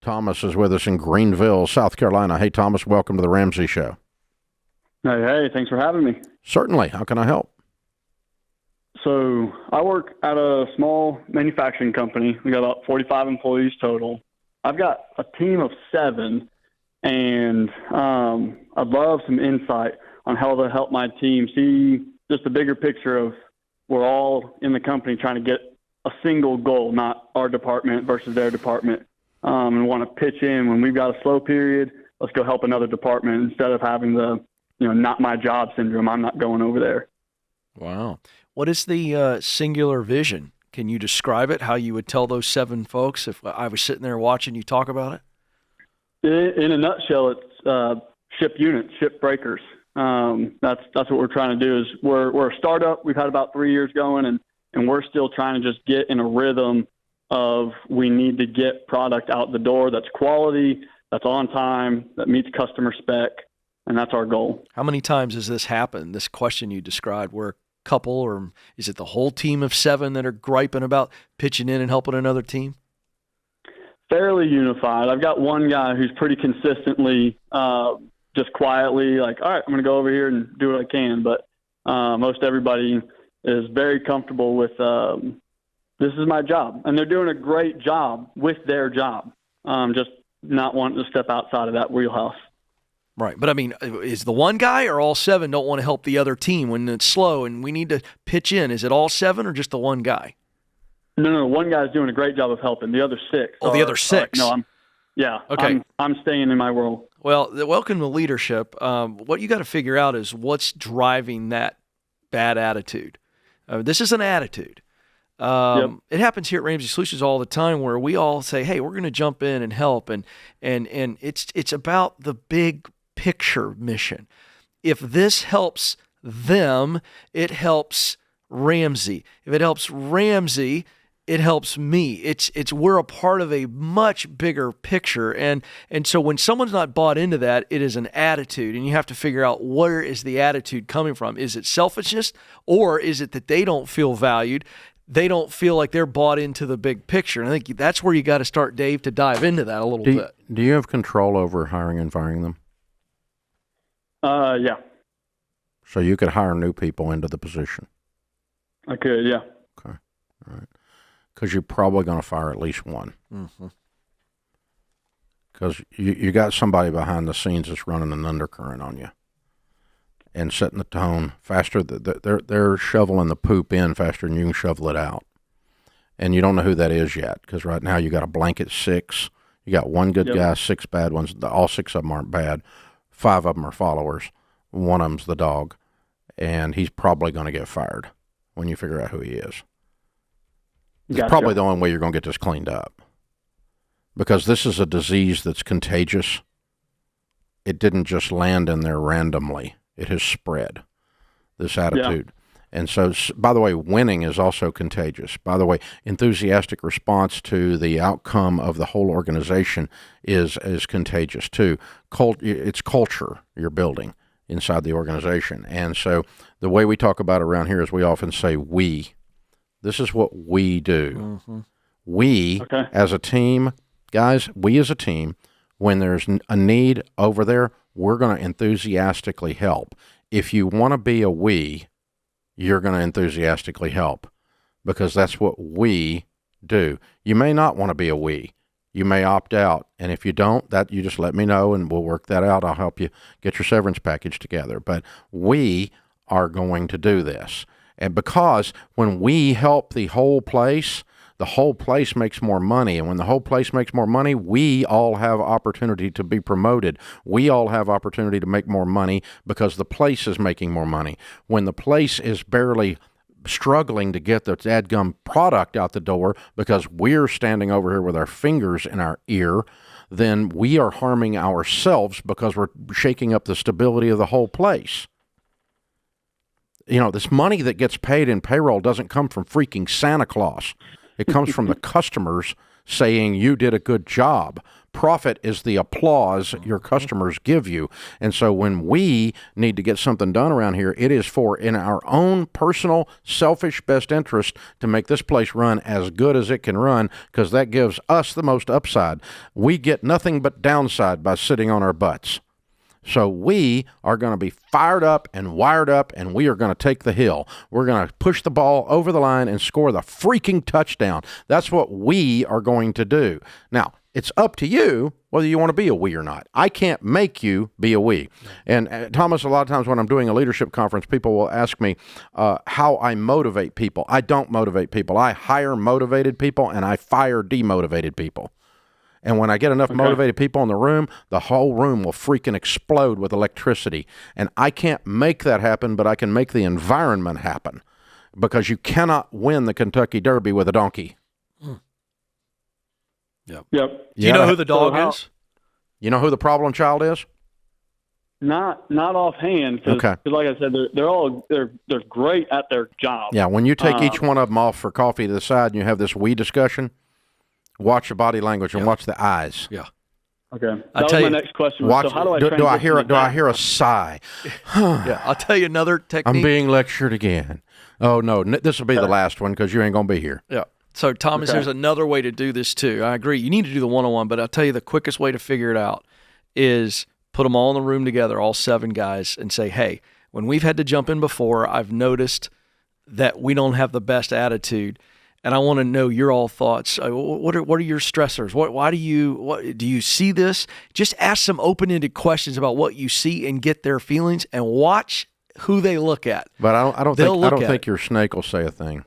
Thomas is with us in Greenville, South Carolina. Hey, Thomas, welcome to the Ramsey Show. Hey, thanks for having me. Certainly. How can I help? So I work at a small manufacturing company. We got about 45 employees total. I've got a team of 7, and I'd love some insight on how to help my team see just the bigger picture of we're all in the company trying to get a single goal, not our department versus their department, and want to pitch in when we've got a slow period. Let's go help another department instead of having the, not my job syndrome. I'm not going over there. Wow. What is the singular vision? Can you describe it, how you would tell those 7 folks if I was sitting there watching you talk about it? In a nutshell, it's ship units, ship breakers. That's what we're trying to do. Is we're a startup. We've had about 3 years going, and we're still trying to just get in a rhythm of we need to get product out the door that's quality, that's on time, that meets customer spec, and that's our goal. How many times has this happened, this question you described, where a couple, or is it the whole team of 7 that are griping about pitching in and helping another team? Fairly unified. I've got one guy who's pretty consistently just quietly like, all right, I'm going to go over here and do what I can. But most everybody is very comfortable with this is my job. And they're doing a great job with their job, just not wanting to step outside of that wheelhouse. Right. But, I mean, is the one guy or all 7 don't want to help the other team when it's slow and we need to pitch in? Is it all 7 or just the one guy? No. One guy's doing a great job of helping. The other 6. The other 6. Okay. I'm staying in my world. Well, welcome to leadership. What you got to figure out is what's driving that bad attitude. This is an attitude. It happens here at Ramsey Solutions all the time where we all say, hey, we're going to jump in and help. And it's about the big picture mission. If this helps them, it helps Ramsey. If it helps Ramsey, it helps me. It's we're a part of a much bigger picture. And so when someone's not bought into that, it is an attitude. And you have to figure out where is the attitude coming from. Is it selfishness, or is it that they don't feel valued? They don't feel like they're bought into the big picture. And I think that's where you got to start, Dave, to dive into that a little bit. Do you have control over hiring and firing them? Yeah. So you could hire new people into the position? I could, yeah. Okay. All right. Because you're probably going to fire at least one. Because you got somebody behind the scenes that's running an undercurrent on you and setting the tone faster. They're shoveling the poop in faster than you can shovel it out. And you don't know who that is yet, because right now you got a blanket 6. You got one good guy, 6 bad ones. All 6 of them aren't bad. 5 of them are followers. One of them's the dog. And he's probably going to get fired when you figure out who he is. It's probably the only way you're going to get this cleaned up. Because this is a disease that's contagious. It didn't just land in there randomly. It has spread, this attitude. And so, by the way, winning is also contagious. By the way, enthusiastic response to the outcome of the whole organization is contagious too. It's culture you're building inside the organization. And so the way we talk about it around here is we often say we. This is what we do. We, as a team, guys, we as a team, when there's a need over there, we're going to enthusiastically help. If you want to be a we, you're going to enthusiastically help, because that's what we do. You may not want to be a we. You may opt out. And if you don't, that you just let me know and we'll work that out. I'll help you get your severance package together. But we are going to do this. And because when we help the whole place makes more money. And when the whole place makes more money, we all have opportunity to be promoted. We all have opportunity to make more money because the place is making more money. When the place is barely struggling to get the dadgum product out the door because we're standing over here with our fingers in our ear, then we are harming ourselves because we're shaking up the stability of the whole place. You know, this money that gets paid in payroll doesn't come from freaking Santa Claus. It comes from the customers saying you did a good job. Profit is the applause your customers give you. And so when we need to get something done around here, it is for in our own personal, selfish best interest to make this place run as good as it can run, because that gives us the most upside. We get nothing but downside by sitting on our butts. So we are going to be fired up and wired up, and we are going to take the hill. We're going to push the ball over the line and score the freaking touchdown. That's what we are going to do. Now, it's up to you whether you want to be a we or not. I can't make you be a we. And Thomas, a lot of times when I'm doing a leadership conference, people will ask me how I motivate people. I don't motivate people. I hire motivated people, and I fire demotivated people. And when I get enough motivated people in the room, the whole room will freaking explode with electricity. And I can't make that happen, but I can make the environment happen, because you cannot win the Kentucky Derby with a donkey. Yep. Yep. Do you know who the dog is? You know who the problem child is? Not offhand. Cause, Okay. 'cause like I said, they're great at their job. Yeah. When you take each one of them off for coffee to the side and you have this we discussion, watch the body language and watch the eyes. Yeah. Okay. That was my next question. Watch. So how do I do I hear? transition Do I to hear a sigh? Yeah. I'll tell you another technique. I'm being lectured again. Oh no, this will be the last one because you ain't gonna be here. Yeah. So, Thomas, there's another way to do this, too. I agree. You need to do the one-on-one, but I'll tell you the quickest way to figure it out is put them all in the room together, all 7 guys, and say, hey, when we've had to jump in before, I've noticed that we don't have the best attitude, and I want to know your all thoughts. What are your stressors? Why do you see this? Just ask some open-ended questions about what you see and get their feelings, and watch who they look at. But I don't think your snake will say a thing.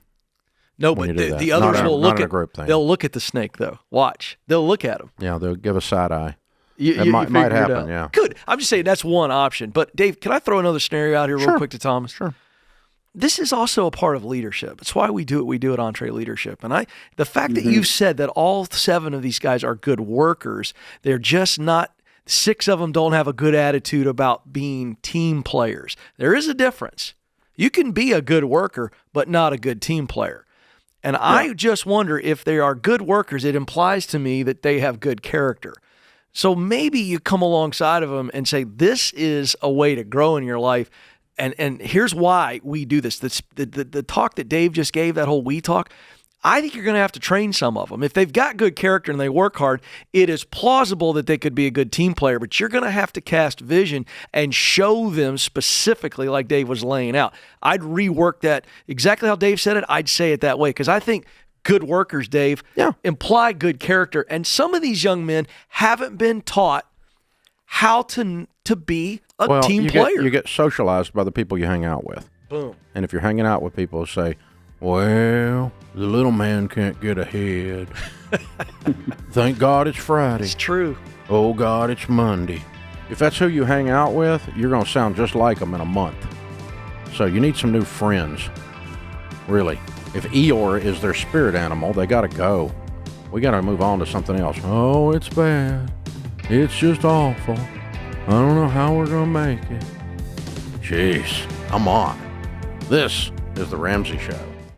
No, but the others will look at. Group thing. They'll look at the snake, though. Watch. They'll look at him. Yeah, they'll give a side eye. It might happen. Yeah. Good. I'm just saying that's one option. But Dave, can I throw another scenario out here real quick to Thomas? Sure. This is also a part of leadership. It's why we do what we do at Entree Leadership. And the fact that you've said that all 7 of these guys are good workers, they're just not. 6 of them don't have a good attitude about being team players. There is a difference. You can be a good worker, but not a good team player. And I just wonder if they are good workers, it implies to me that they have good character. So maybe you come alongside of them and say, this is a way to grow in your life. And here's why we do this. The talk that Dave just gave, that whole we talk, I think you're going to have to train some of them. If they've got good character and they work hard, it is plausible that they could be a good team player, but you're going to have to cast vision and show them specifically like Dave was laying out. I'd rework that exactly how Dave said it. I'd say it that way because I think good workers, Dave, imply good character. And some of these young men haven't been taught how to be a team player. You get socialized by the people you hang out with. Boom. And if you're hanging out with people who say, well, the little man can't get ahead. Thank God it's Friday. It's true. Oh, God, it's Monday. If that's who you hang out with, you're going to sound just like them in a month. So you need some new friends, really. If Eeyore is their spirit animal, they got to go. We got to move on to something else. Oh, it's bad. It's just awful. I don't know how we're going to make it. Jeez, I'm on. This is The Ramsey Show.